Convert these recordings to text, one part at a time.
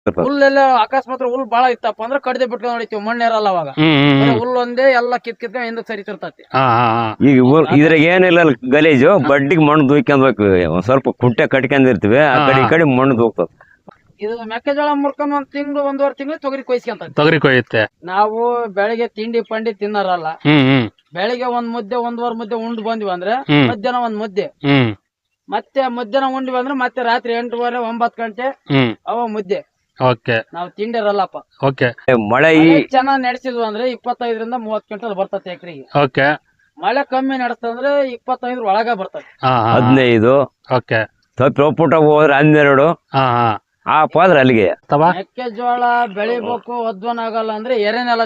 ಹುಲ್ಲೆಲ್ಲ ಅಕಸ್ಮಾತ್ ಹುಲ್ ಬಾಳ ಇತ್ತಪ್ಪ ಅಂದ್ರೆ ಕಡ್ದೆ ಬಿಟ್ಕೊಂಡ್ ಹೊಡಿತೀವಿ, ಮಣ್ಣು ಇರಲ್ಲ ಅವಾಗ. ಹುಲ್ ಒಂದೇ ಎಲ್ಲ ಕಿತ್ಕೊಂಡ್ ಹಿಂದಕ್ ಸರಿತಿರ್ತತಿ. ಈಗ ಇದ್ರಾಗ ಏನಿಲ್ಲ ಗಲೀಜು, ಬಡ್ಡಿಗೆ ಮಣ್ಣು ದೂಕ್ಕೊಂಡ್ಬೇಕು. ಒಂದ್ ಸ್ವಲ್ಪ ಕುಂಟೆ ಕಟ್ಕೊಂಡಿರ್ತೀವಿ, ಆ ಕಡೆ ಈ ಕಡೆ ಮಣ್ಣು ದೂಕ್ತದ. ಇದು ಮೆಕ್ಕೆಜೋಳ ಮುರ್ಕೊಂಡ್ ಒಂದೂವರೆ ತಿಂಗಳು ತೊಗರಿ ಕೊಯ್ಸ್ಕೊಂತ. ತೊಗರಿ ಕೊಯ್ಯುತ್ತೆ. ನಾವು ಬೆಳಿಗ್ಗೆ ತಿಂಡಿ ಪಂಡಿ ತಿನ್ನರಲ್ಲ. ಬೆಳಿಗ್ಗೆ ಒಂದ್ ಮುದ್ದೆ ಒಂದೂವರೆ ಮುದ್ದೆ ಉಂಡು ಬಂದ್ವಿ ಅಂದ್ರೆ ಮಧ್ಯಾಹ್ನ ಒಂದ್ ಮುದ್ದೆ, ಮತ್ತೆ ಮಧ್ಯಾಹ್ನ ಉಂಡ್ವಿ ಅಂದ್ರೆ ಮತ್ತೆ ರಾತ್ರಿ 8:30 9 ಗಂಟೆ ಅವ ಮುದ್ದೆ. ನಾವ್ ತಿಂಡಿರಲ್ಲಪ್ಪ. ಮಳೆ ಚೆನ್ನಾಗ್ ನಡೆಸಿದ್ವು ಅಂದ್ರೆ 25ರಿಂದ 30 ಕ್ವಿಂಟಲ್ ಬರ್ತದೆ ಎಕರೆಗೆ. ಮಳೆ ಕಮ್ಮಿ ನಡೆಸ್ತಂದ್ರೆ 25 ಒಳಗ ಬರ್ತದೆ. 15 ಪುಟ ಹೋದ್ರೆ 12 ಆದ್ರೆ ಅಲ್ಲಿಗೆ. ಮೆಕ್ಕೆಜೋಳ ಬೆಳಿಬೇಕು ಅಧ್ವಾನ ಆಗಲ್ಲ ಅಂದ್ರೆ ಎರೆನೆಲ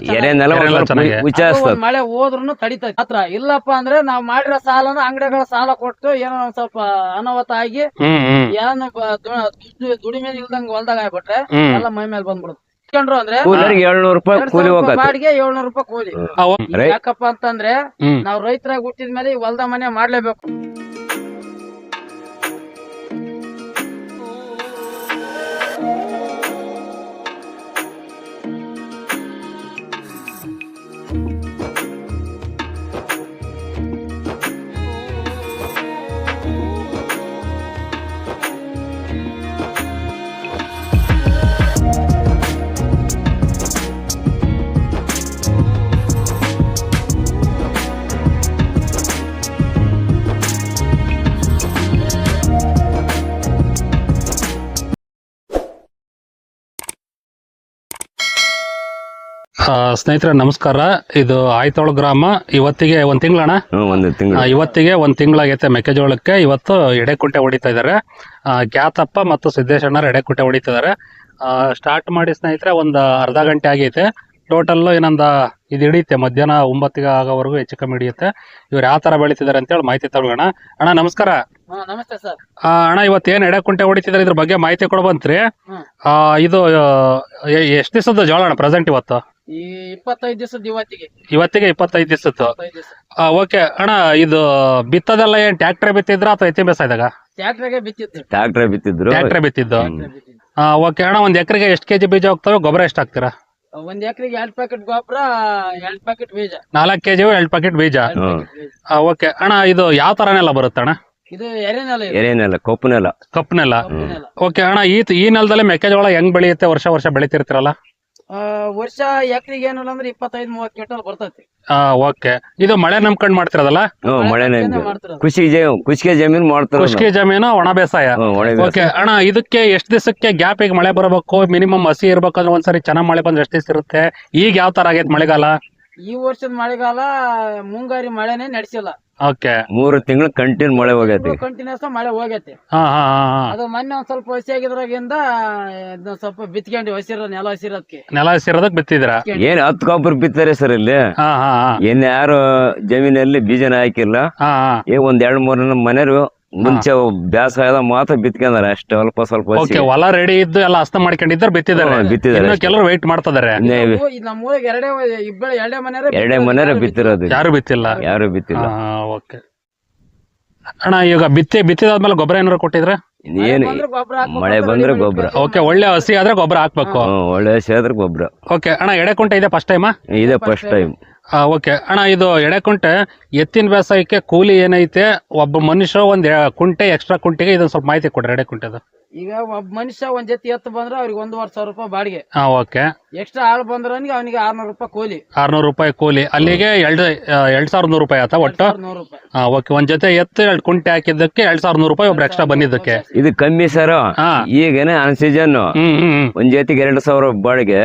ಮಳೆ ಹೋದ್ರು ತಡಿತೈತಿ. ಹತ್ರ ಇಲ್ಲಪ್ಪ ಅಂದ್ರೆ ನಾವ್ ಮಾಡಿರೋ ಸಾಲನ ಅಂಗಡಿಗಳ ಸಾಲ ಕೊಟ್ಟು ಏನೋ ಒಂದ್ ಸ್ವಲ್ಪ ಅನಾಹುತ ಆಗಿ ಏನು ದುಡಿಮೆ ಇಲ್ದಂಗ ಹೊಲ್ದಾಗ ಆಗ್ಬಿಟ್ರೆ ಎಲ್ಲ ಮೈ ಮೇಲೆ ಬಂದ್ಬಿಡುತ್ತೆ. ಅಂದ್ರೆ 700 ರೂಪಾಯಿ ಕೂಲಿ ಬಾಡಿಗೆ 700 ರೂಪಾಯಿ ಕೂಲಿ. ಯಾಕಪ್ಪ ಅಂತಂದ್ರೆ ನಾವ್ ರೈತರಾಗಿ ಹುಟ್ಟಿದ್ಮೇಲೆ ಈ ಹೊಲ್ದ ಮನೆ ಮಾಡ್ಲೇಬೇಕು. ಸ್ನೇಹಿತರೆ ನಮಸ್ಕಾರ. ಇದು ಆಯ್ತೋಳ ಗ್ರಾಮ. ಇವತ್ತಿಗೆ ಒಂದ್ ತಿಂಗಳಣ್ಣ, ಇವತ್ತಿಗೆ ಒಂದ್ ತಿಂಗಳಾಗೈತೆ ಮೆಕ್ಕೆಜೋಳಕ್ಕೆ. ಇವತ್ತು ಎಡೆಕುಂಟೆ ಹೊಡಿತಾ ಇದಾರೆ. ಖ್ಯಾತಪ್ಪ ಮತ್ತು ಸಿದ್ದೇಶಣ್ಣರು ಎಡೆಕುಂಟೆ ಹೊಡಿತಿದ್ದಾರೆ. ಸ್ಟಾರ್ಟ್ ಮಾಡಿ ಸ್ನೇಹಿತರೆ ಒಂದ್ ಅರ್ಧ ಗಂಟೆ ಆಗೈತೆ. ಟೋಟಲ್ ಇನ್ನೊಂದು ಇದು ಹಿಡಿಯುತ್ತೆ, ಮಧ್ಯಾಹ್ನ 9 ಆಗೋವರೆಗೂ ಹೆಚ್ಚು ಕಮ್ಮಿ ಹಿಡಿಯುತ್ತೆ. ಇವ್ರು ಯಾವ ತರ ಬೆಳಿತಿದ್ದಾರೆ ಅಂತೇಳಿ ಮಾಹಿತಿ ತಗೊಳ್ಳೋಣ. ಅಣ್ಣ ನಮಸ್ಕಾರ. ನಮಸ್ತೆ ಸರ್. ಅಣ್ಣ ಇವತ್ತೇನ್ ಎಡೆಕುಂಟೆ ಹೊಡಿತಿದ್ದಾರೆ ಇದ್ರ ಬಗ್ಗೆ ಮಾಹಿತಿ ಕೊಡ್ಬಂತ್ರಿ. ಇದು ಎಷ್ಟ್ ದಿವಸದ ಜೋಳ ಅಣ್ಣ ಪ್ರೆಸೆಂಟ್ ಇವತ್ತು? 25 ದಿವಸದ ಇವತ್ತಿಗೆ 25 ದಿವಸದ್ದು. ಓಕೆ ಅಣ್ಣ, ಇದು ಬಿತ್ತದೆಲ್ಲ ಏನ್ ಟ್ರ್ಯಾಕ್ಟರ್ ಬಿತ್ತಿದ್ರ ಅಥವಾ ಎತ್ತಿ ಬೇಸಾಯದಾಗ? ಟ್ರ್ಯಾಕ್ಟರ್ ಬಿತ್ತಿದ್ದು. ಓಕೆ ಅಣ್ಣ, ಒಂದ್ ಎಕರೆಗೆ ಎಷ್ಟು ಕೆಜಿ ಬೀಜ ಹೋಗ್ತವೆ? ಗೊಬ್ಬರ ಎಷ್ಟು ಹಾಕ್ತೀರಾ? ಒಂದ್ ಎಕರೆಗೆ 2 ಪ್ಯಾಕೆಟ್ ಗೊಬ್ಬರ, 2 ಪ್ಯಾಕೆಟ್ ಬೀಜ. 4 ಕೆಜಿ 2 ಪ್ಯಾಕೆಟ್ ಬೀಜ. ಓಕೆ ಅಣ್ಣ, ಇದು ಯಾವ ತರನೆಲ್ಲ ಬರುತ್ತೆ ಅಣ್ಣ? ಇದು ಎರೆನೆಲ, ಕಪ್ಪು ನೆಲ. ಓಕೆ ಅಣ್ಣ, ಈ ನೆಲದಲ್ಲಿ ಮೆಕ್ಕೆಜೋಳ ಹೆಂಗ್ ಬೆಳೆಯುತ್ತೆ? ವರ್ಷ ಬೆಳಿತಿರ್ತೀರಲ್ಲ? ವರ್ಷ ಎಕರೆಗೆ ಏನಿಲ್ಲ ಅಂದ್ರೆ 25-30 ಕ್ವಿಂಟಲ್ ಬರ್ತೈತಿ. ಓಕೆ, ಇದು ಮಳೆ ನಂಬ್ಕೊಂಡ್ ಮಾಡ್ತಿರೋದಲ್ಲ? ಕುಸಿಗೆ ಜಮೀನು ಮಾಡ್ತಾರೆ. ಕುಸಿಗೆ ಜಮೀನು ಒಣ ಬೇಸಾಯ. ಓಕೆ ಅಣ್ಣ, ಇದಕ್ಕೆ ಎಷ್ಟ್ ದಿವಸಕ್ಕೆ ಗ್ಯಾಪ್ ಈಗ ಮಳೆ ಬರಬೇಕು? ಮಿನಿಮಮ್ ಹಸಿ ಇರ್ಬೇಕಂದ್ರೆ ಒಂದ್ಸರಿ ಚೆನ್ನಾಗ್ ಮಳೆ ಬಂದ್ರೆ ಎಷ್ಟ್ ದಿವಸ ಇರುತ್ತೆ? ಈಗ ಯಾವ ತರ ಆಗೈತೆ ಮಳೆಗಾಲ? ಈ ವರ್ಷದ ಮಳೆಗಾಲ ಮುಂಗಾರಿ ಮಳೆನೇ ನಡೆಸಿಲ್ಲ. ಓಕೆ, 3 ತಿಂಗಳು ಕಂಟಿನ್ಯೂ ಮಳೆ ಹೋಗೈತಿ. ಕಂಟಿನ್ಯೂಸ್ ಮಳೆ ಹೋಗೈತಿ. ಅದು ಮೊನ್ನೆ ಒಂದ್ ಸ್ವಲ್ಪ ಹಸಿ ಆಗಿದ್ರಾಗಿಂದ ಸ್ವಲ್ಪ ಬಿತ್ಕೊಂಡಿ ನೆಲ ಹಸಿರೋದಕ್ಕೆ ಬಿತ್ತಿದ್ರ? ಏನ್ 10 ಗೊಬ್ಬರ ಬಿತ್ತಾರೆ ಸರ್ ಇಲ್ಲಿ. ಏನ್ ಯಾರು ಜಮೀನಲ್ಲಿ ಬೀಜನ ಹಾಕಿಲ್ಲ. ಒಂದ್ 2-3 ಮನೆಯವರು ಮುಂಚೆ ಬ್ಯಾಸ ಮಾತ್ರ ಬಿತ್ಕೊಂಡಾರೆ ಅಷ್ಟೇ, ಸ್ವಲ್ಪ ಹೊಲ ರೆಡಿ ಇದ್ದು ಎಲ್ಲ ಹಸ್ತ ಮಾಡ್ಕೊಂಡಿದ್ದಾರೆ, ಬಿತ್ತಿದ್ದಾರೆ. ಕೆಲವರು ವೇಟ್ ಮಾಡ್ತಿದ್ದಾರೆ. ಎರಡೇ ಮನೆಯವ್ರೆ ಬಿತ್ತಿರೋದು, ಯಾರು ಬಿತ್ತಿಲ್ಲ. ಓಕೆ ಅಣ್ಣ, ಈಗ ಬಿತ್ತಿದಾದ್ಮೇಲೆ ಗೊಬ್ಬರ ಏನಾರು ಕೊಟ್ಟಿದ್ರೆ? ಏನು ಮಳೆ ಬಂದ್ರೆ ಗೊಬ್ಬರ. ಓಕೆ, ಒಳ್ಳೆ ಹಸಿ ಆದ್ರೆ ಗೊಬ್ಬರ ಹಾಕ್ಬೇಕು. ಒಳ್ಳೆ ಹಸಿ ಆದ್ರೆ ಗೊಬ್ಬರ. ಓಕೆ ಅಣ್ಣ, ಎಡೆಕುಂಟೆ ಇದೆ ಫಸ್ಟ್ ಟೈಮ್? ಇದೆ ಫಸ್ಟ್ ಟೈಮ್. ಓಕೆ ಅಣ್ಣ, ಇದು ಎಡೆಕುಂಟೆ ಎತ್ತಿನ ಬೇಸಾಯಕ್ಕೆ ಕೂಲಿ ಏನೈತೆ? ಒಬ್ಬ ಮನುಷ್ಯ ಒಂದ್ ಕುಂಟೆ ಎಕ್ಸ್ಟ್ರಾ ಕುಂಟೆಗೆ ಇದೊಂದು ಸ್ವಲ್ಪ ಮಾಹಿತಿ ಕೊಡ್ರಿ ಎಡೆಕುಂಟೆದು. ಈಗ ಒಬ್ಬ ಮನುಷ್ಯ ಒಂದ್ ಜೊತೆ ಎತ್ತು ಬಂದ್ರೆ ಅವ್ರಿಗೆ 1,500 ರೂಪಾಯಿ ಬಾಡಿಗೆ. ಓಕೆ, ಎಕ್ಸ್ಟ್ರಾ ಆಳು ಬಂದ್ರೆ ಅವನಿಗೆ 600 ರೂಪಾಯಿ ಕೂಲಿ. 600 ರೂಪಾಯಿ ಕೂಲಿ. ಅಲ್ಲಿಗೆ 2,100 ರೂಪಾಯಿ ಆತ ಒಟ್ಟು. ಓಕೆ, ಒಂದ್ ಜೊತೆ ಎತ್ತು 2 ಕುಂಟೆ ಹಾಕಿದ್ದಕ್ಕೆ 2,100 ರೂಪಾಯಿ ಒಬ್ರು ಎಕ್ಸ್ಟ್ರಾ ಬಂದಿದ್ದಕ್ಕೆ. ಇದು ಕಮ್ಮಿ ಸರ್. ಈಗೇನೆ ಅನ್ ಸೀಸನ್ ಒಂದ್ ಜೊತೆಗೆ 2,000 ಬಾಡಿಗೆ.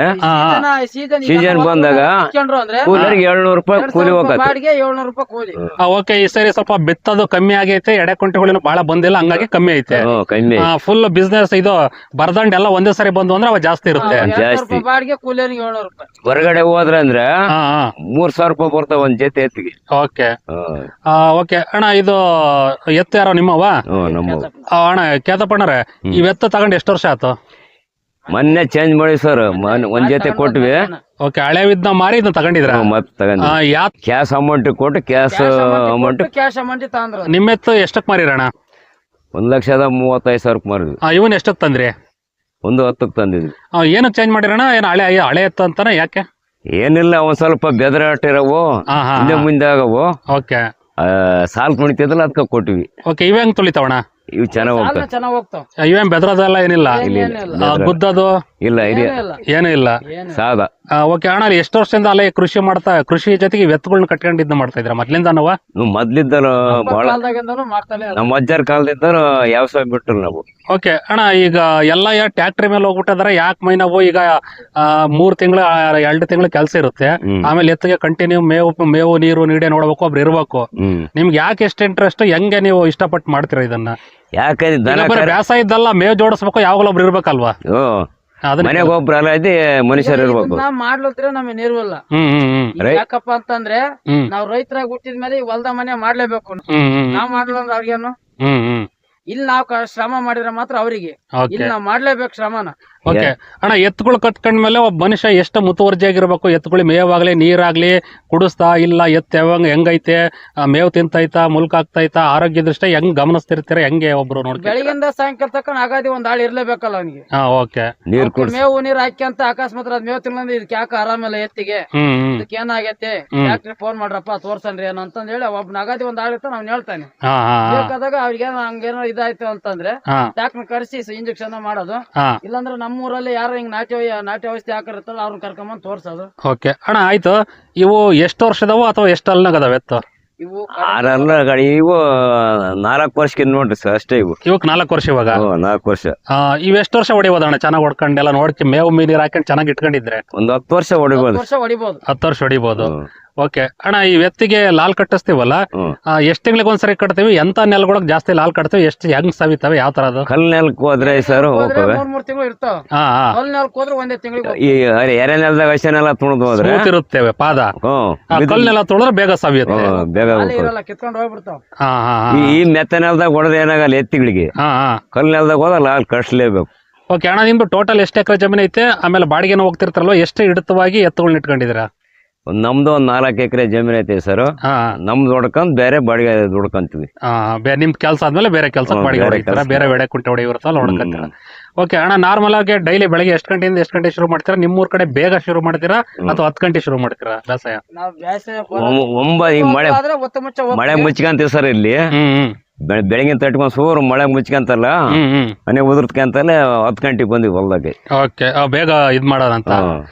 ಸೀಸನ್ ಬಂದಾಗ 700 ರೂಪಾಯಿ ಕೂಲಿ ಹೋಗುತ್ತೆ. ಬಾಡಿಗೆ 700 ರೂಪಾಯಿ ಕೂಲಿ. ಓಕೆ, ಈ ಸರಿ ಸ್ವಲ್ಪ ಬಿತ್ತದು ಕಮ್ಮಿ ಆಗೈತೆ, ಎಡೆಕುಂಟೆಗಳೇನು ಬಹಳ ಬಂದಿಲ್ಲ, ಹಂಗಾಗಿ ಕಮ್ಮಿ ಐತೆ. ಫುಲ್ ಬಿಸ್ನೆಸ್ ಇದು ಬರದಂಡ್ ಎಲ್ಲ ಒಂದೇ ಸರಿ ಬಂದು ಅಂದ್ರೆ ಅವ ಜಾಸ್ತಿ ಇರುತ್ತೆ. ಬಾಡಿಗೆ ಕೂಲಿ 700 ರೂಪಾಯಿ. ಹೊರಗಡೆ ಹೋದ್ರೆ ಅಂದ್ರೆ 3,000 ರೂಪಾಯಿ ಬರ್ತಾವ ಒಂದ್ ಜೊತೆ ಎತ್ತಿಗೆ. ಓಕೆ ಓಕೆ ಅಣ್ಣ, ಇದು ಎತ್ತು ಯಾರೋ ನಿಮ್ಮವ? ಅಣ್ಣ ಕೇತಪ್ಪಣ್ಣರೇ, ಇವೆತ್ತು ತಗೊಂಡ್ ಎಷ್ಟು ವರ್ಷ ಆಯ್ತು? ಮೊನ್ನೆ ಚೇಂಜ್ ಮಾಡಿ ಸರ್, ಒಂದ್ ಜೊತೆ ಕೊಟ್ವಿ. ಓಕೆ, ಹಳೆವಿದ್ನ ಮಾರಿ ಇದನ್ನ ತಗೊಂಡಿದ್ರ? ಕ್ಯಾಶ್ ಅಮೌಂಟ್ ಕೊಟ್ಟು ಕ್ಯಾಶ್ ಅಮೌಂಟ್ ತಗೊಂಡ್ರು. ನಿಮ್ಮೆತ್ತು ಎಷ್ಟಕ್ ಮಾರಿರಣ್ಣ? 1,35,000 ಮಾರಿದ್ವಿ. ಇವನ್ ಎಷ್ಟಕ್ ತಂದ್ರಿ? ಒಂದು 10ಕ್ಕೆ ತಂದಿದ್ವಿ. ಏನು ಚೇಂಜ್ ಮಾಡಿರೋಣ? ಏನು ಹಳೆ ಎತ್ತು ಅಂತಾನೆ? ಯಾಕೆ? ಏನಿಲ್ಲ, ಒಂದ್ ಸ್ವಲ್ಪ ಬೆದರಾಟಿರವು, ಹಿಂದೆ ಮುಂದೆ ಆಗವು. ಓಕೆ, ಸಾಲ್ ಕುಣಿತಿದ್ದಲ್ಲ ಅದಕ್ಕೆ ಕೊಟ್ಟಿವಿ. ಓಕೆ. ಇವ ಹೆಂಗ್ ತುಳಿತಾವಣ? ಇವು ಚೆನ್ನಾಗ್ ಹೋಗ್ತಾವ. ಚೆನ್ನಾಗ್ ಹೋಗ್ತಾವ. ಇವೇನ್ ಬೆದರೋದೆಲ್ಲ ಏನಿಲ್ಲ? ಗುದ್ದದು ಇಲ್ಲ, ಏನೂ ಇಲ್ಲ, ಸಾದ. ಓಕೆ ಅಣ್ಣ, ಎಷ್ಟು ವರ್ಷದಿಂದ ಅಲ್ಲೇ ಕೃಷಿ ಜೊತೆಗೆ ಎತ್ತುಗಳನ್ನ ಕಟ್ಕೊಂಡಿದ್ದು ಮಾಡ್ತಾ ಇದ್ರ ಮೊದ್ಲಿಂದನೂ? ಮೊದ್ಲಿದ್ದರು ಬಹಳ, ನಮ್ಮ ಅಜ್ಜರ ಕಾಲದಿಂದನು ವ್ಯವಸಾಯ ಬಿಟ್ಟರು ನಾವು. ಓಕೆ ಅಣ್ಣ, ಈಗ ಎಲ್ಲ ಟ್ಯಾಕ್ಟ್ರಿ ಮೇಲೆ ಹೋಗ್ಬಿಟ್ಟಿದಾರೆ. ಯಾಕೆ ನಾವು ಈಗ 3 ತಿಂಗಳು 2 ತಿಂಗಳು ಕೆಲಸ ಇರುತ್ತೆ, ಆಮೇಲೆ ಎತ್ತಿಗೆ ಕಂಟಿನ್ಯೂ ಮೇವು ನೀರು ನೀಡೆ ನೋಡ್ಬೇಕು, ಒಬ್ರು ಇರ್ಬೇಕು. ನಿಮ್ಗೆ ಯಾಕೆ ಎಷ್ಟು ಇಂಟ್ರೆಸ್ಟ್? ಹೆಂಗೆ ನೀವು ಇಷ್ಟಪಟ್ಟು ಮಾಡ್ತೀರಾ ಇದನ್ನ? ಯಾಕಂದ್ರೆ ವ್ಯಾಸ ಇದ್ದಲ್ಲ, ಮೇವು ಜೋಡಿಸ್ಬೇಕು, ಯಾವಾಗಲೂ ಒಬ್ರು ಇರ್ಬೇಕಲ್ವಾ? ಮನೆಗೆ ಒಬ್ರು ಅಲ್ಲ ಐತಿ, ಮನುಷ್ಯರು ಇರ್ಬೇಕು. ಮಾಡ್ಲತ್ರ ನಮಗೆ ನಿರ್ವಲ್ಲ. ಯಾಕಪ್ಪ ಅಂತಂದ್ರೆ ನಾವ್ ರೈತರಾಗಿ ಹುಟ್ಟಿದ್ಮೇಲೆ ಹೊಲ್ದ ಮನೆ ಮಾಡ್ಲೇಬೇಕು. ನಾವ್ ಮಾಡ್ಲಿಲ್ಲ ಅಂದ್ರೆ ಅವ್ರಿಗೇನು? ಇಲ್ಲಿ ನಾವ್ ಶ್ರಮ ಮಾಡಿದ್ರೆ ಮಾತ್ರ ಅವ್ರಿಗೆ, ಇಲ್ಲಿ ನಾವ್ ಮಾಡ್ಲೇಬೇಕು ಶ್ರಮನ. ಓಕೆ ಅಣ್ಣ, ಎತ್ತುಗಳು ಕಟ್ಕೊಂಡ್ಮೇಲೆ ಒಬ್ಬ ಮನುಷ್ಯ ಎಷ್ಟು ಮುತುವರ್ಜಿಯಾಗಿರ್ಬೇಕು? ಎತ್ತುಗಳು ಮೇವಾಗ್ಲಿ ನೀರಾಗ್ಲಿ ಕುಡಿಸ್ತಾ ಇಲ್ಲ, ಎತ್ತು ಯಾವಾಗ ಹೆಂಗೈತೆ, ಮೇವು ತಿಂತೈತಾ, ಮುಲ್ಕ್ ಆಗ್ತೈತಾ, ಆರೋಗ್ಯ ದೃಷ್ಟಿ ಹೆಂಗ್ ಗಮನಿಸ್ತಿರ್ತೀರ? ಹೆಂಗೆ ಒಬ್ರು ನೋಡಿ? ಬೆಳಿಗ್ಗೆಯಿಂದ ಸಾಯಂಕಾಲ ತಕ್ಕ ಆಗಾದಿ ಒಂದ್ ಆಳು ಇರ್ಲೇಬೇಕಲ್ಲ ಅವನಿಗೆ. ಓಕೆ, ಮೇವು ನೀರ್ ಹಾಕ್ಯಂತ ಅಕಸ್ಮಾತ್ ಅದ್ ಮೇವು ತಿನ್ನಂದ್ರೆ ಇದಕ್ಕೆ ಯಾಕೆ ಆರಾಮಿಲ್ಲ ಎತ್ತಿಗೆ, ಇದಕ್ಕೆ ಏನಾಗೈತೆ, ಡಾಕ್ಟ್ರಿ ಫೋನ್ ಮಾಡ್ರಪ್ಪ ತೋರ್ಸನ್ರಿ ಏನು ಅಂತಂದ್ ಹೇಳಿ ಒಬ್ಬನ ಅಗಾದಿ ಒಂದ್ ಆಳು ಇರ್ತಾನೆ, ಅವ್ನು ಹೇಳ್ತಾನೆ. ಬೇಕಾದಾಗ ಅವ್ರಿಗೇನೋ ಹಂಗೇನೋ ಇದಾಯ್ತು ಅಂತಂದ್ರೆ ಡಾಕ್ಟರ್ ಕರ್ಸಿ ಇಂಜೆಕ್ಷನ್ ಮಾಡೋದು. ಇಲ್ಲಾಂದ್ರೆ ನಮ್ಮೂರಲ್ಲಿ ಯಾರು ಹಿಂಗ್ ನಾಟಿ ಔಷಧಿ ಹಾಕಿರ್ತಾರ ಅವ್ರನ್ನ ಕರ್ಕೊಂಬಂದ್ ತೋರ್ಸೋದು. ಓಕೆ ಅಣ್ಣ, ಆಯ್ತು. ಇವು ಎಷ್ಟು ವರ್ಷದವು ಅಥವಾ ಎಷ್ಟು ಅಲ್ನಾಗದಾವ ಎತ್ತು? ಇವು ಇವು 4 ವರ್ಷಕ್ಕೆ ನೋಡ್ರಿ ಸರ್, ಅಷ್ಟೇ. ಇವಕ್ 4 ವರ್ಷ. ಇವಾಗ 4 ವರ್ಷ. ಇವ್ ಎಷ್ಟು ವರ್ಷ ಹೊಡಿಬೋದಣ್ಣ? ಚೆನ್ನಾಗಿ ಹೊಡ್ಕೊಂಡೆಲ್ಲ ನೋಡ್ಕಿ ಮೇವು ನೀರು ಹಾಕೊಂಡು ಚೆನ್ನಾಗಿ ಇಟ್ಕೊಂಡಿದ್ರೆ ಒಂದು 10 ವರ್ಷ ಹೊಡಿಬೋದು. 10 ವರ್ಷ ಹೊಡಿಬೋದು. ಓಕೆ ಅಣ್ಣ, ಈ ಎತ್ತಿಗೆ ಲಾಲ್ ಕಟ್ಟಿಸ್ತೀವಲ್ಲ, ಎಷ್ಟ್ ತಿಂಗಳಿಗೆ ಒಂದ್ಸರಿ ಕಟ್ತೀವಿ? ಎಂತ ನೆಲಗೊಳಗ್ ಜಾಸ್ತಿ ಲಾಲ್ ಕಟ್ತೀವಿ? ಎಷ್ಟು ಹೆಂಗ್ ಸವಿತಾವೆ? ಯಾವ ತರದು? ಕಲ್ ನೆಲಕ್ಕೆ ಹೋದ್ರೆ ಸರ್ 3 ತಿಂಗಳು ಇರ್ತಾವ. ಕಲ್ ನೆಲಕ್ಕೆ ಹೋದ್ರೆ 1 ತಿಂಗಳಿಗೆ. ಈ ಎರೆ ನೆಲದಾಗ ಹಸಿನೆಲ್ಲ ತುಳಿದು ಹೋದ್ರೆ ಇರುತ್ತೇವೆ ಪಾದ. ಕಲ್ ನೆಲ ತುಳಿದ್ರೆ ಬೇಗ ಸವಿಯುತ್ತೆ, ಬೇಗ ಕಿತ್ಕೊಂಡು ಹೋಗ್ಬಿಡ್ತಾವ. ಈ ಮೆತ್ತ ನೆಲದಾಗ ಹೊಡೆದ್ರೆ ಏನಾಗಲ್ಲ ಎತ್ತಿಗಳಿಗೆ. ಕಲ್ ನೆಲದಾಗ ಹೋದ್ರೆ ಲಾಲ್ ಕಟ್ಸ್ಲೇಬೇಕು. ಓಕೆ ಅಣ್ಣ, ನಿಮ್ದು ಟೋಟಲ್ ಎಷ್ಟು ಎಕರೆ ಜಮೀನ್ ಐತೆ? ಆಮೇಲೆ ಬಾಡಿಗೆನ ಹೋಗ್ತಿರ್ತಾರಲ್ವ, ಎಷ್ಟು ಹಿಡಿತವಾಗಿ ಎತ್ತುಗಳನ್ನ ಇಟ್ಕೊಂಡಿದ್ದೀರಾ? ನಮ್ದು 4 ಎಕರೆ ಜಮೀನ್ ಐತಿ ಸರ್. ನಮ್ದು ಹೊಡ್ಕೊಂಡ್ ಬೇರೆ ಬಾಡಿಗೆ ದುಡ್ಕೊಂತೀವಿ. ನಿಮ್ ಕೆಲಸ ಆದ್ಮೇಲೆ ಬೇರೆ ಕೆಲಸ ಬಾಡಿಗೆ ಹೊಡಿತೀರಾ, ಬೇರೆ ಎಡೆ ಕುಂಟೆ ಹೊಡೆಯಿರುತ್ತಲ್ಲ ಹೊಡ್ಕೊಂತೀರಾ. ಓಕೆ ಅಣ್ಣ, ನಾರ್ಮಲ್ ಆಗಿ ಡೈಲಿ ಬೆಳಗ್ಗೆ ಎಷ್ಟು ಗಂಟೆಯಿಂದ ಎಷ್ಟು ಗಂಟೆ ಶುರು ಮಾಡ್ತೀರಾ? ನಿಮ್ಮೂರ್ ಕಡೆ ಬೇಗ ಶುರು ಮಾಡ್ತೀರಾ ಅಥವಾ 10 ಗಂಟೆ ಶುರು ಮಾಡ್ತೀರಾ ಬೇಸಾಯ? ಮಳೆ ಮುಚ್ಕಂತೀವಿ ಸರ್ ಇಲ್ಲಿ. ಬೆಳಗಿನ ತಟ್ಕೊಂಡ್ ಸೂರು ಮಳೆ ಮುಚ್ಕಂತಲ್ಲ, ಮನೆ ಉದುರ್ತ್ಕಂತಲೇ 10 ಗಂಟೆಗೆ ಬಂದಿವಿ ಹೊಲ್ದಾಗೆ. ಓಕೆ, ಬೇಗ ಇದ್ ಮಾಡೋದಂತ.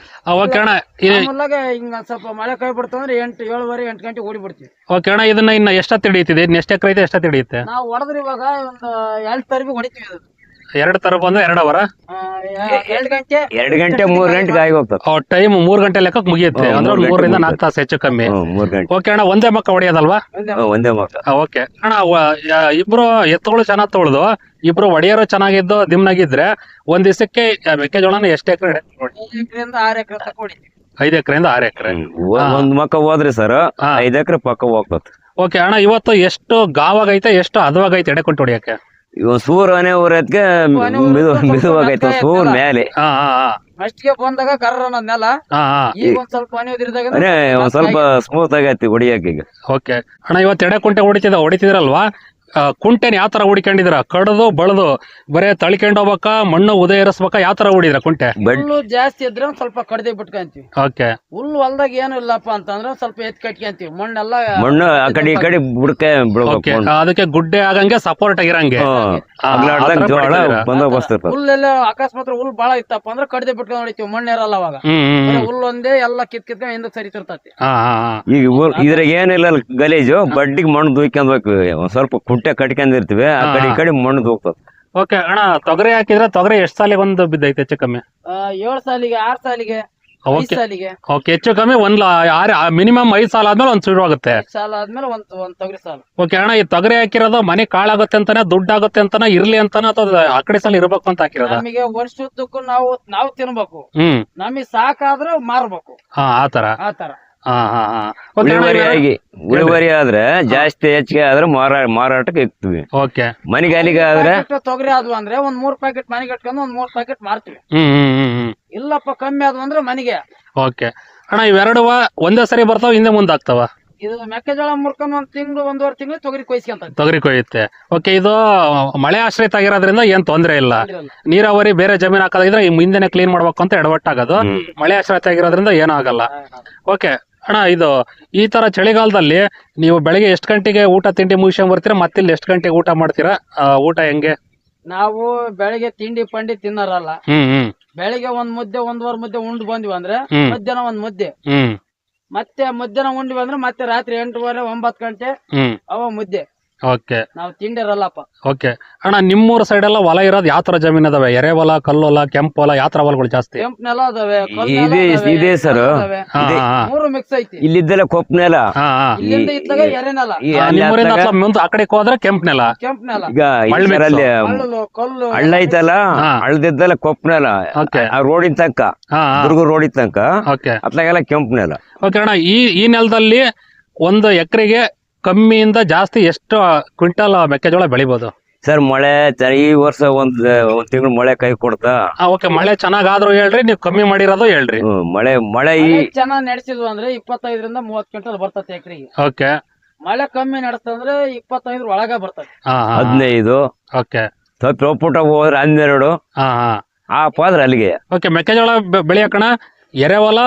ಓಕೆ ಅಣ್ಣ, ಹಿಂಗ ಸ್ವಲ್ಪ ಮಳೆ ಕೈ ಬಿಡ್ತಂದ್ರೆ 7:30 8 ಗಂಟೆಗೆ ಓಡಿ ಬಿಡ್ತೀವಿ. ಓಕೆ ಅಣ್ಣ, ಇದನ್ನ ಇನ್ನ ಎಷ್ಟೊತ್ತು ಹಿಡಿಯುತ್ತಿದೆ? ಇನ್ನು ಎಷ್ಟು ಎಕರೆ ಐತೆ, ಎಷ್ಟೊತ್ತು ಹಿಡಿಯುತ್ತೆ? ನಾವು ಹೊಡೆದ್ರೆ ಇವಾಗ ಒಂದು 2 ತರಬಿ ಹೊಡಿತೀವಿ. 2 ತರ ಬಂದ್ರೆ 2 ಅವರ 2 ಗಂಟೆ 2 ಗಂಟೆ 3 ಗಂಟೆಗೆ ಆಗಿ ಹೋಗ್ತದೆ. ಟೈಮ್ 3 ಗಂಟೆ ಲೆಕ್ಕಕ್ಕೆ ಮುಗಿಯುತ್ತೆ ಅಂದ್ರೆ 3 ರಿಂದ 4 ತಾಸು ಹೆಚ್ಚು ಕಮ್ಮಿ. ಓಕೆ ಅಣ್ಣ, ಒಂದೇ ಮಕ್ಕ ಹೊಡೆಯೋದಲ್ವಾ? ಒಂದೇ ಮಕ್ಕ. ಓಕೆ ಅಣ್ಣ, ಇಬ್ರು ಎತ್ತುಗಳು ಚೆನ್ನಾಗ್ ತೊಳೆದು ಇಬ್ರು ಒಡೆಯರು ಚೆನ್ನಾಗಿದ್ದು ದಿಮ್ನಾಗಿದ್ರೆ ಒಂದ್ ದಿವಸಕ್ಕೆ ಮೆಕ್ಕೆಜೋಳನ ಎಷ್ಟು ಎಕರೆ? 5 ಎಕರೆಯಿಂದ 6 ಎಕರೆ ತಕ್ಕ ಹೊಡಿತೀವಿ. 5 ಎಕರೆಯಿಂದ 6 ಎಕರೆ ಒಂದ್ ಮಕ್ಕ ಹೋದ್ರಿ ಸರ್, 5 ಎಕರೆ ಪಕ್ಕ ಹೋಗ್ತದೆ. ಓಕೆ ಅಣ್ಣ, ಇವತ್ತು ಎಷ್ಟು ಗಾವಾಗೈತೆ, ಎಷ್ಟು ಹದವಾಗೈತೆ ಎಡೆ ಕೊಂಟು ಹೊಡಿಯಕ್ಕೆ? ಇವ ಸೂರ್ ಮನೆ ಊರದ್ಕೆ ಮಿದುವಾಗೈತೆ ಸೂರ್ ಮೇಲೆ. ಫಸ್ಟ್ಗೆ ಬಂದಾಗ ಕರ್ರ ಅನ್ನೋದ್ನೆಲ್ಲ ಈಗ ಒಂದ್ ಸ್ವಲ್ಪ ಒಂದ್ ಸ್ವಲ್ಪ ಸ್ಮೂತ್ ಆಗೈತಿ ಹೊಡಿಯಕ್ಕೆ ಈಗ. ಓಕೆ ಅಣ್ಣ, ಇವತ್ತು ಎಡೆ ಕುಂಟೆ ಹೊಡಿತಿದ್ರಲ್ವಾ? ಕುಂಟೆನ ಯಾವ ತರ ಹುಡಿಕೊಂಡಿದ್ರ? ಕಡ್ದು ಬಳದು ಬರೇ ತಳ್ಕೊಂಡ್ ಹೋಗ್ಬೇಕಾ, ಮಣ್ಣು ಉದಯ ಇರಿಸ್ಬೇಕಾ, ಯಾವ ತರ ಹುಡಿದ್ರ ಕುಂಟೆ? ಹುಲ್ಲು ಜಾಸ್ತಿ ಇದ್ರೆ ಒಂದ್ ಸ್ವಲ್ಪ ಕಡ್ದೆ ಬಿಟ್ಕೊಂತೀವಿ. ಓಕೆ, ಹುಲ್ಲು ಹೊಲ್ದಾಗ ಏನು ಇಲ್ಲಪ್ಪ ಅಂತಂದ್ರೆ ಸ್ವಲ್ಪ ಎತ್ ಕಟ್ಕೊಂತೀವಿ. ಮಣ್ಣು ಆ ಕಡೆ ಈ ಕಡೆ ಬಿಡ್ಕೆ ಬಿಡ್ಬೇಕು. ಅದಕ್ಕೆ ಗುಡ್ಡೆ ಆಗಂಗೆ ಸಪೋರ್ಟ್ ಆಗಿರಂಗೆ ಹುಲ್ಲೆಲ್ಲ ಅಕಸ್ಮಾತ್ ಹುಲ್ ಬಾಳ ಇತ್ತಪ್ಪ ಅಂದ್ರೆ ಕಡ್ದೆ ಬಿಟ್ಕೊಂಡ್ ಹೊಡಿತೀವಿ. ಮಣ್ಣು ಇರಲ್ಲ ಅವಾಗ, ಹುಲ್ಲು ಒಂದೇ ಎಲ್ಲ ಕಿತ್ಕೊಂಡ್ ಹಿಂದಕ್ ಸರಿತಿರ್ತತಿ. ಈಗ ಇದ್ರಾಗ ಏನಿಲ್ಲ ಗಲೀಜು, ಬಡ್ಡಿಗೆ ಮಣ್ಣು ದೂಯ್ಕೊಂಡ್ಬೇಕು. ಒಂದ್ ಸ್ವಲ್ಪ ಕುಂಟೆ ಕಟ್ಕೊಂಡಿರ್ತೀವಿ, ಆ ಕಡೆ ಈ ಕಡೆ ಮಣ್ಣು ಹೋಗ್ತದೆ. ಓಕೆ ಅಣ್ಣ, ತೊಗರಿ ಹಾಕಿದ್ರೆ ತೊಗರಿ ಎಷ್ಟು ಸಾಲಿಗೆ ಒಂದು ಬಿದ್ದೈತೆ ಹೆಚ್ಚು ಕಮ್ಮಿ? 7 ಸಾಲಿಗೆ 6 ಸಾಲಿಗೆ 5 ಸಾಲಿಗೆ. ಓಕೆ, ಹೆಚ್ಚು ಕಮ್ಮಿ ಮಿನಿಮಮ್ 5 ಸಾಲ ಆದ್ಮೇಲೆ ಒಂದ್ ಶುರು ಆಗುತ್ತೆ. ಸಾಲ ಆದ್ಮೇಲೆ ಒಂದ್ ತೊಗರಿ ಸಾಲ. ಓಕೆ ಅಣ್ಣ, ಈ ತೊಗರಿ ಹಾಕಿರೋದು ಮನೆ ಕಾಳಾಗುತ್ತೆ ಅಂತಾನೆ, ದುಡ್ಡು ಆಗುತ್ತೆ ಅಂತಾನೆ, ಇರ್ಲಿ ಅಂತಾನೆ ಅಥವಾ ಆ ಕಡೆ ಸಾಲ ಇರ್ಬೇಕು ಅಂತ ಹಾಕಿರೋದು? ನಮಗೆ ವರ್ಷದ್ದಕ್ಕೂ ನಾವು ತಿನ್ಬೇಕು, ನಮಗೆ ಸಾಕಾದ್ರೆ ಮಾರ್ಬೇಕು. ಆತರ ಇಳುವರಿ ಆದ್ರೆ ಜಾಸ್ತಿ ಹೆಚ್ಚಿಗೆ ಆದ್ರೆ ಮಾರಾಟಕ್ಕೆ ಇಕ್ತಿವಿ. ಮನೆಗಾಲಿಗೆ ಆದ್ರೆ ತೊಗರಿ ಆದ್ವು ಅಂದ್ರೆ ಒಂದ್ 3 ಪ್ಯಾಕೆಟ್ ಮನೆಗೆ ಇಟ್ಕೊಂಡು ಒಂದ್ 3 ಪ್ಯಾಕೆಟ್ ಮಾರ್ತೀವಿ. ಇಲ್ಲಪ್ಪ ಕಮ್ಮಿ ಆದ್ವು ಅಂದ್ರೆ ಮನೆಗೆ. ಓಕೆ ಅಣ್ಣ, ಇವೆರಡು ಒಂದೇ ಸರಿ ಬರ್ತಾವ, ಹಿಂದೆ ಮುಂದೆ ಆಗ್ತಾವ? ಇದು ಮೆಕ್ಕೆಜೋಳ ಮುರ್ಕೊಂಡ್ ಒಂದ್ ತಿಂಗಳು ಒಂದೂವರೆ ತಿಂಗಳು ತೊಗರಿ ಕೊಯ್ಸ್ಕೊಂತ ತೊಗರಿ ಕೊಯ್ಯುತ್ತೆ. ಓಕೆ, ಇದು ಮಳೆ ಆಶ್ರಿತ ಆಗಿರೋದ್ರಿಂದ ಏನ್ ತೊಂದ್ರೆ ಇಲ್ಲ. ನೀರಾವರಿ ಬೇರೆ ಜಮೀನ್ ಹಾಕೋದಿದ್ರೆ ಈ ಮುಂದೆನೆ ಕ್ಲೀನ್ ಮಾಡ್ಬೇಕು ಅಂತ ಎಡವಟ್ಟಾಗೋದು. ಮಳೆ ಆಶ್ರಿತ ಆಗಿರೋದ್ರಿಂದ ಏನೂ ಆಗಲ್ಲ. ಓಕೆ ಅಣ್ಣ, ಇದು ಈ ತರ ಚಳಿಗಾಲದಲ್ಲಿ ನೀವು ಬೆಳಿಗ್ಗೆ ಎಷ್ಟು ಗಂಟೆಗೆ ಊಟ ತಿಂಡಿ ಮುಗಿಸ್ಕೊಂಡ್ ಬರ್ತೀರಾ, ಮತ್ತೆ ಇಲ್ಲಿ ಎಷ್ಟು ಗಂಟೆಗೆ ಊಟ ಮಾಡ್ತೀರಾ? ಊಟ ಹೆಂಗೆ? ನಾವು ಬೆಳಿಗ್ಗೆ ತಿಂಡಿ ಪಂಡಿ ತಿನ್ನರಲ್ಲ. ಬೆಳಿಗ್ಗೆ ಒಂದ್ ಮುದ್ದೆ ಒಂದೂವರೆ ಮುದ್ದೆ ಉಂಡು ಬಂದ್ವಿ ಅಂದ್ರೆ ಮಧ್ಯಾಹ್ನ ಒಂದ್ ಮುದ್ದೆ, ಮತ್ತೆ ಮಧ್ಯಾಹ್ನ ಉಂಡ್ವಿ ಅಂದ್ರೆ ಮತ್ತೆ ರಾತ್ರಿ 8:30 9 ಗಂಟೆ ಅವ ಮುದ್ದೆ. ಓಕೆ, ನಾವು ತಿಂಡಿರಲ್ಲಪ್ಪ. ಓಕೆ ಅಣ್ಣ, ನಿಮ್ಮೂರ ಸೈಡ್ ಎಲ್ಲ ಹೊಲ ಇರೋದು ಯಾವ ತರ ಜಮೀನ್ ಅದಾವೆ? ಎರೆ ಹೊಲ, ಕಲ್ಲು ಹೊಲ, ಕೆಂಪು ಹೊಲ, ಯಾವ ತರ ಹೊಲಗಳು ಜಾಸ್ತಿ? ಕೆಂಪ್ ನೆಲ ಅದಾವೆ, ಇದೆ ಸರ್. ಮೂರು ಮಿಕ್ಸ್ ಐತಿ. ಇಲ್ಲಿದ್ದೆಲ್ಲ ಕೊಪ್ಪ ನೆಲ, ಇಲ್ಲಿಂದ ಇತ್ತಲಾಗ ಎರೆ ನೆಲ. ನಿಮ್ಮೂರಿಂದ ಮುಂದೆ ಆ ಕಡೆ ಹೋದ್ರೆ ಕೆಂಪ್ ನೆಲ. ಕೆಂಪ್ ನೆಲ ಈಗ ಇದರಲ್ಲಿ ಕಲ್ಲು ಹಳ್ಳ ಐತಲ್ಲ, ಹಳ್ಳದಿದ್ದೆಲ್ಲ ಕೊಪ್ಪ ನೆಲ. ರೋಡಿನ ತನಕ, ದುರ್ಗ ರೋಡಿನ ತನಕ ಅತ್ಲಾಗೆಲ್ಲ ಕೆಂಪ್ ನೆಲ. ಓಕೆ ಅಣ್ಣ, ಈ ನೆಲದಲ್ಲಿ ಒಂದು ಎಕರೆಗೆ ಕಮ್ಮಿಯಿಂದ ಜಾಸ್ತಿ ಎಷ್ಟು ಕ್ವಿಂಟಲ್ ಮೆಕ್ಕೆಜೋಳ ಬೆಳಿಬಹುದು ಸರ್? ಮಳೆ ಈ ವರ್ಷ ಒಂದ್ ತಿಂಗಳು ಮಳೆ ಕೈ ಕೊಡ್ತಾ. ಓಕೆ, ಮಳೆ ಚೆನ್ನಾಗಾದ್ರೂ ಹೇಳ್ರಿ, ನೀವು ಕಮ್ಮಿ ಮಾಡಿರೋದು ಹೇಳ್ರಿ. ಮಳೆ ಚೆನ್ನಾಗ್ ನಡೆಸಿದ್ವು ಅಂದ್ರೆ 25ರಿಂದ 30 ಕ್ವಿಂಟಲ್ ಬರ್ತದೆ ಎಕರೆಗೆ. ಓಕೆ, ಮಳೆ ಕಮ್ಮಿ ನಡೆಸ್ತಂದ್ರೆ 25 ಒಳಗ ಬರ್ತದೆ. 15. ಓಕೆ, ಸ್ವಲ್ಪ ಒಪ್ಪುಟ ಹೋದ್ರೆ 12. ಆ ಪಾದ್ರ ಅಲ್ಲಿಗೆ. ಓಕೆ, ಮೆಕ್ಕೆಜೋಳ ಬೆಳೆಯಕಣ ಎರೆಹೊಲ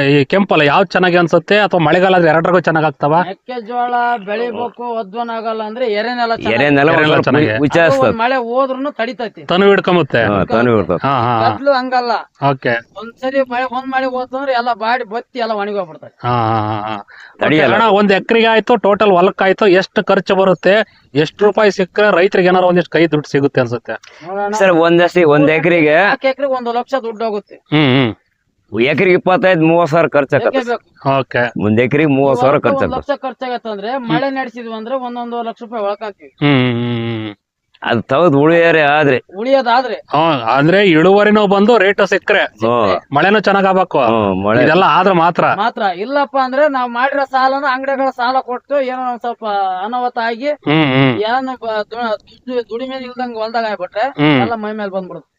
ಈ ಕೆಂಪಲ್ಲ ಯಾವ್ದು ಚೆನ್ನಾಗಿ ಅನ್ಸುತ್ತೆ, ಅಥವಾ ಮಳೆಗಾಲ ಎರಡರಿಗೂ ಚೆನ್ನಾಗ್ ಆಗ್ತಾವ? ಮೆಕ್ಕೆಜೋಳ ಬೆಳಿಬೇಕು ಒದ್ವನ ಆಗಲ್ಲ ಅಂದ್ರೆ ಎರೆನೆಲ ಮಳೆ ಹೋದ್ರುನು ತಡಿತೈತಿ, ತನು ಹಿಡ್ಕೊಂಬತ್ತೆ. ಕತ್ಲು ಹಂಗಲ್ಲ. ಓಕೆ, ಒಂದ್ಸರಿ ಮಳೆ ಹೋತಂದ್ರೆ ಎಲ್ಲ ಬಾಡಿ ಬತ್ತಿ ಎಲ್ಲ ಒಣಗೋಗ್ಬಿಡ್ತದೆ. ಒಂದ್ ಎಕರೆಗೆ ಆಯ್ತು, ಟೋಟಲ್ ಹೊಲಕ್ಕಾಯ್ತು, ಎಷ್ಟು ಖರ್ಚು ಬರುತ್ತೆ, ಎಷ್ಟು ರೂಪಾಯಿ ಸಿಕ್ಕರೆ ರೈತರಿಗೆ ಏನಾರು ಒಂದಿಷ್ಟು ಕೈ ದುಡ್ಡು ಸಿಗುತ್ತೆ ಅನ್ಸುತ್ತೆ ಸರ್? ಒಂದ್ ಎಕರೆಗೆ 1 ಲಕ್ಷ ದುಡ್ಡು ಹೋಗುತ್ತೆ. ಎಕರೆಗೆ 25-30 ಸಾವಿರ ಖರ್ಚಾಗತ್ತೆ. ಒಂದ್ ಎಕರೆಗೆ 30 ಸಾವಿರ ಖರ್ಚಾಗತ್ತೆ. 1 ಲಕ್ಷ ಖರ್ಚಾಗತ್ತಂದ್ರೆ ಮಳೆ ನಡೆಸಿದ್ವಿ ಅಂದ್ರೆ 1.5 ಲಕ್ಷ ರೂಪಾಯಿ ಒಳಕಾಗ್ತೀವಿ. ಅದು ತಗದ್ ಉಳಿಯೋದಾದ್ರೆ ಅಂದ್ರೆ ಇಳುವರಿನೂ ಬಂದು ರೇಟ್ ಸಿಕ್ಕರೆ, ಮಳೆನೂ ಚೆನ್ನಾಗ್ ಆಗ್ಬೇಕು, ಇದೆಲ್ಲ ಆದ್ರೆ ಮಾತ್ರ. ಇಲ್ಲಪ್ಪ ಅಂದ್ರೆ ನಾವ್ ಮಾಡಿರೋ ಸಾಲನ ಅಂಗಡಿಗಳ ಸಾಲ ಕೊಟ್ಟು ಏನೋ ಒಂದ್ ಸ್ವಲ್ಪ ಅನಾಹುತ ಆಗಿ ಏನು ದುಡಿಮೆ ಇಲ್ದಂಗ ಹೊಲ್ದಾಗ ಆಗ್ಬಿಟ್ರೆ ಎಲ್ಲ ಮೈ ಮೇಲೆ ಬಂದ್ಬಿಡುತ್ತೆ.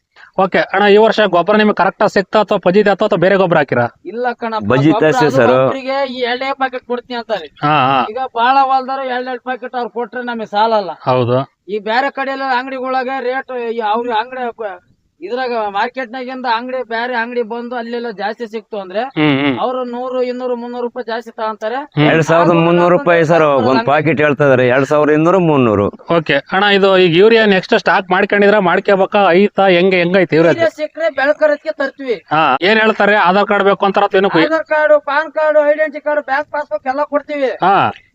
ಓಕೆ ಅಣ್ಣ, ಈ ವರ್ಷ ಗೊಬ್ಬರ ನಿಮ್ಗೆ ಕರೆಕ್ಟ್ ಸಿಕ್ತಾ ಅಥವಾ ಪಜಿತ ಅಥವಾ ಬೇರೆ ಗೊಬ್ಬರ ಹಾಕಿರಾ? ಇಲ್ಲ ಕಣ, ಒಬ್ಬರಿಗೆ ಈ 2 ಪ್ಯಾಕೆಟ್ ಕೊಡ್ತೀನಿ ಅಂತಾರೆ. ಈಗ ಬಾಳ ಹೊಲ್ದಾರ 2 ಪ್ಯಾಕೆಟ್ ಅವ್ರು ಕೊಟ್ರೆ ನಮಗೆ ಸಾಲ ಅಲ್ಲ. ಹೌದು. ಈ ಬೇರೆ ಕಡೆಯಲ್ಲ ಅಂಗಡಿಗಳಾಗ ರೇಟ್ ಅವ್ರ ಅಂಗಡಿ ಇದ್ರಾಗ ಮಾರ್ಕೆಟ್ ನಾಗಿಂದ ಅಂಗಡಿ ಬೇರೆ ಅಂಗಡಿ ಬಂದು ಅಲ್ಲೆಲ್ಲ ಜಾಸ್ತಿ ಸಿಕ್ತು ಅಂದ್ರೆ ಅವ್ರು 100, 200, 300 ರೂಪಾಯಿ ಜಾಸ್ತಿ ತಗೊಂತಾರೆ. 2300 ರೂಪಾಯಿ ಸರ್ ಒಂದ್ ಪ್ಯಾಕೆಟ್ ಹೇಳ್ತಾ ಇದಾರೆ. 2200, 300. ಓಕೆ ಅಣ್ಣ, ಇದು ಈಗ ಯೂರಿಯಾ ನೆಕ್ಸ್ಟ್ ಸ್ಟಾಕ್ ಮಾಡ್ಕೊಂಡಿದ್ರ ಮಾಡ್ಕೋಬೇಕಾ ಐತಾ ಹೆಂಗೈತೆ ಯೂರಿಯಾ? ಸಿಕ್ಕರೆ ಬೆಳಕರಕ್ಕೆ ತರ್ತೀವಿ. ಏನ್ ಹೇಳ್ತಾರೆ? ಆಧಾರ್ ಕಾರ್ಡ್ ಬೇಕು ಅಂತಾರ? Aadhaar card, PAN card, identity card, bank passbook ಎಲ್ಲ ಕೊಡ್ತೀವಿ.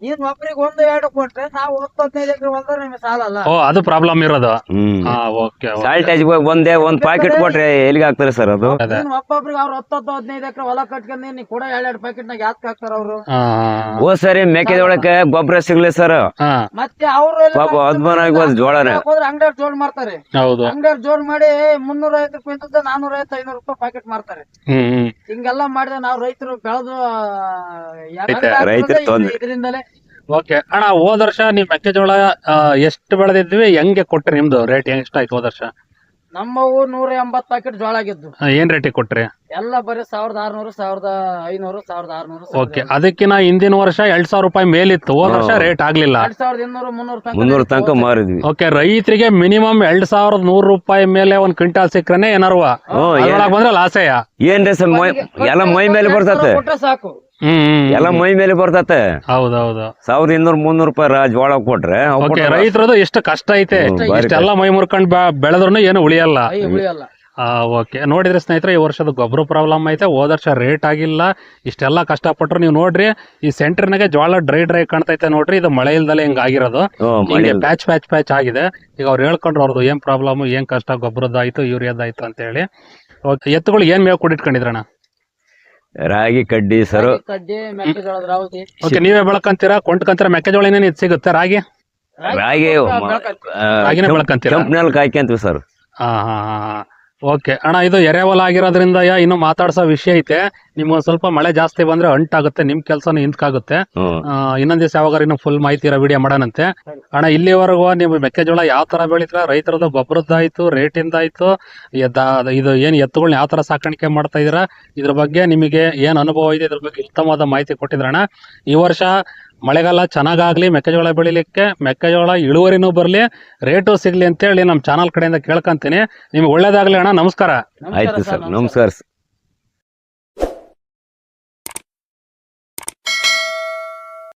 ಈಗ ಒಬ್ರಿಗೆ 1-2 ಕೊಟ್ರೆ ನಾವು 10-15 ಎಕರೆ ಹೊಲ್ದ್ರೆ ನಿಮ್ಗೆ ಸಾಲ ಅಲ್ಲ. ಅದು ಪ್ರಾಬ್ಲಮ್ ಇರೋದು. ಒಂದ್ ಪ್ಯಾಕೆಟ್ ಕೊಟ್ರೆ ಎಲ್ಲಿಗೆ ಹಾಕ್ತಾರೆ ಸರ್? ಅದು ಒಬ್ಬೊಬ್ರಿಗೆ ಅವ್ರು 10-15 ಎಕರೆ ಹೊಲ ಕಟ್ಕೊಂಡ್ ನೀ ಕೂಡ 2 ಪ್ಯಾಕೆಟ್ ನಾಗ ಯಾಕೆ ಹಾಕ್ತಾರ ಅವರು? ಓ ಸರಿ, ಮೆಕ್ಕೆಜೋಳಕ್ಕೆ ಗೊಬ್ಬರ ಸಿಗ್ಲಿ ಸರ್. ಮತ್ತೆ ಅವ್ರು ಜೋಳನೇ ಅಂಗಡಿಯವ್ರು ಜೋಡ್ ಮಾಡ್ತಾರೆ. ಅಂಗಡಿಯವ್ರು ಜೋಡ್ ಮಾಡಿ 350 ರೂಪಾಯಿ 450-500 ರೂಪಾಯಿ ಪ್ಯಾಕೆಟ್ ಮಾಡ್ತಾರೆ. ಹಿಂಗೆಲ್ಲ ಮಾಡಿದ್ರೆ ನಾವು ರೈತರು ಬೆಳೆದು ಇದರಿಂದಲೇ. ಓಕೆ ಅಣ್ಣ, ಹೋದ ವರ್ಷ ನೀವ್ ಮೆಕ್ಕೆಜೋಳ ಎಷ್ಟು ಬೆಳೆದಿದ್ವಿ, ಹೆಂಗೆ ಕೊಟ್ರಿ? ನಿಮ್ದು ರೇಟ್ ಎಷ್ಟಾಯ್ತು ಹೋದ ವರ್ಷ? ನಮ್ಮವು 180 ಪ್ಯಾಕೆಟ್ ಜೋಳ ಆಗಿದ್ದು. ಏನ್ ರೇಟಿಗೆ ಕೊಟ್ರಿ? ಎಲ್ಲ ಬರೀ 1600, 1500, 1600. ಓಕೆ, ಅದಕ್ಕಿಂತ ಹಿಂದಿನ ವರ್ಷ 2000 ರೂಪಾಯಿ ಮೇಲಿತ್ತು. ಹೋದ ವರ್ಷ ರೇಟ್ ಆಗ್ಲಿಲ್ಲ. 2200, 300 ತನಕ ಮಾರಿದ್ವಿ. ಓಕೆ, ರೈತರಿಗೆ ಮಿನಿಮಮ್ 2100 ರೂಪಾಯಿ ಮೇಲೆ ಒಂದ್ ಕ್ವಿಂಟಾಲ್ ಸಿಕ್ಕ್ರೆ ಏನಾರು ಬಂದ್ರೆ ಲಾಸೆಯ? ಏನ್ರಿ ಸರ್, ಎಲ್ಲ ಮೈ ಮೇಲೆ ಬರ್ತತೆ. ಸಾಕು, ಎಲ್ಲ ಮೈ ಮೇಲೆ ಬರ್ತತೆ. ಹೌದೌದು. 1200, 300 ರೂಪಾಯಿ ಜೋಳ ಕೊಟ್ರೆ ರೈತರದು ಎಷ್ಟು ಕಷ್ಟ ಐತೆ. ಇಷ್ಟೆಲ್ಲ ಮೈ ಮುರ್ಕೊಂಡ್ ಬೆಳೆದ್ರು ಏನು ಉಳಿಯಲ್ಲ. ಓಕೆ, ನೋಡಿದ್ರೆ ಸ್ನೇಹಿತರೆ, ಈ ವರ್ಷದ ಗೊಬ್ಬರ ಪ್ರಾಬ್ಲಮ್ ಐತೆ. ಹೋದ ವರ್ಷ ರೇಟ್ ಆಗಿಲ್ಲ. ಇಷ್ಟೆಲ್ಲ ಕಷ್ಟಪಟ್ರು ನೀವು ನೋಡ್ರಿ, ಈ ಸೆಂಟರ್ನಾಗೆ ಜೋಳ ಡ್ರೈ ಕಾಣ್ತೈತೆ ನೋಡ್ರಿ. ಇದು ಮಳೆ ಇಲ್ದಲೆ ಹಿಂಗ ಆಗಿರೋದು, ಪ್ಯಾಚ್ ಆಗಿದೆ. ಈಗ ಅವ್ರು ಹೇಳ್ಕೊಂಡ್ರು ಅವ್ರದ್ದು ಏನ್ ಪ್ರಾಬ್ಲಮ್, ಏನ್ ಕಷ್ಟ, ಗೊಬ್ಬರದ್ದಾಯ್ತು, ಯೂರಿಯಾದಾಯ್ತು ಅಂತ ಹೇಳಿ. ಎತ್ತುಗಳು ಏನ್ ಮೇವು ಕೊಡಿಟ್ಕೊಂಡಿದ್ರಣ್ಣ? ರಾಗಿ ಕಡ್ಡಿ ಸರ್. ಓಕೆ, ನೀವೇ ಬೆಳಕಂತೀರಾ ಕೊಂಡ್ಕಂತೀರಾ? ಮೆಕ್ಕೆಜೋಳ ಏನೇನು ಇದು ಸಿಗುತ್ತೆ? ರಾಗಿನೇ ಬೆಳಕಂತೀರಾ? ಕಾಯ್ಕೊಂತೀವಿ ಸರ್. ಓಕೆ ಅಣ್ಣ, ಇದು ಎರೆಹೊಲ ಆಗಿರೋದ್ರಿಂದ ಇನ್ನು ಮಾತಾಡ್ಸೋ ವಿಷಯ ಐತೆ. ನಿಮ್ಗೆ ಒಂದ್ ಸ್ವಲ್ಪ ಮಳೆ ಜಾಸ್ತಿ ಬಂದ್ರೆ ಅಂಟಾಗುತ್ತೆ, ನಿಮ್ ಕೆಲ್ಸನೂ ಹಿಂದ್ಕಾಗುತ್ತೆ. ಇನ್ನೊಂದ್ ದಿವಸ ಯಾವಾಗ ಇನ್ನು ಫುಲ್ ಮಾಹಿತಿ ಇರೋ ವಿಡಿಯೋ ಮಾಡೋಣಂತೆ. ಅಣ್ಣ, ಇಲ್ಲಿವರೆಗೂ ನೀವು ಮೆಕ್ಕೆಜೋಳ ಯಾವ ತರ ಬೆಳಿತೀರ, ರೈತರದ ಗೊಬ್ಬರದ್ದಾಯ್ತು, ರೇಟಿಂದಾಯ್ತು, ಇದು ಏನ್ ಎತ್ತುಗಳನ್ನ ಯಾವ ತರ ಸಾಕಾಣಿಕೆ ಮಾಡ್ತಾ ಇದೀರಾ, ಇದ್ರ ಬಗ್ಗೆ ನಿಮಗೆ ಏನ್ ಅನುಭವ ಇದೆ, ಇದ್ರ ಬಗ್ಗೆ ಉತ್ತಮವಾದ ಮಾಹಿತಿ ಕೊಟ್ಟಿದ್ರಣ್ಣ. ಈ ವರ್ಷ ಮಳೆಗಾಲ ಚೆನ್ನಾಗಾಗ್ಲಿ, ಮೆಕ್ಕೆಜೋಳ ಬೆಳಿಲಿಕ್ಕೆ, ಮೆಕ್ಕೆಜೋಳ ಇಳುವರಿನೂ ಬರ್ಲಿ, ರೇಟು ಸಿಗ್ಲಿ ಅಂತೇಳಿ ನಮ್ಮ ಚಾನಲ್ ಕಡೆಯಿಂದ ಕೇಳ್ಕೊಂತೀನಿ. ನಿಮ್ಗೆ ಒಳ್ಳೇದಾಗ್ಲಿ ಅಣ್ಣ. ನಮಸ್ಕಾರ. ಆಯ್ತು ಸರ್, ನಮಸ್ಕಾರ.